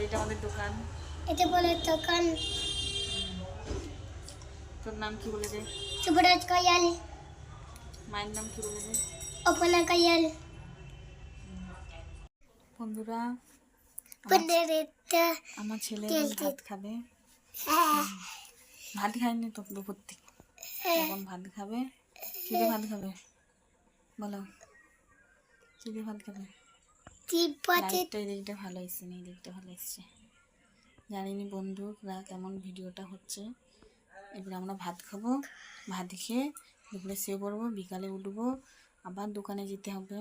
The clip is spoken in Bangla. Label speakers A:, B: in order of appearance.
A: এটা আমাদের দোকান।
B: এটা বলে দোকান।
A: তোর নাম কি বলে দে?
B: শুভরাজ কায়াল।
A: মায়ের নাম কি বলে দে?
B: অপনা কায়াল।
A: বন্ধুরা,
B: বন্ধুরা,
A: আমার ছেলে এখন ভাত খাবে। ভাত খায়নি তো দুপুর থেকে, এখন ভাত খাবে। কি দিয়ে ভাত খাবে বলো? কি দিয়ে ভাত খাবে? লাইটটা এই দিকটা ভালো এসছে না, এই দিকটা ভালো এসছে। জানিনি বন্ধুরা কেমন ভিডিওটা হচ্ছে। এবার আমরা ভাত খাবো, ভাত খেয়ে দুপুরে শুয়ে পড়বো, বিকালে উঠবো, আবার দোকানে যেতে হবে।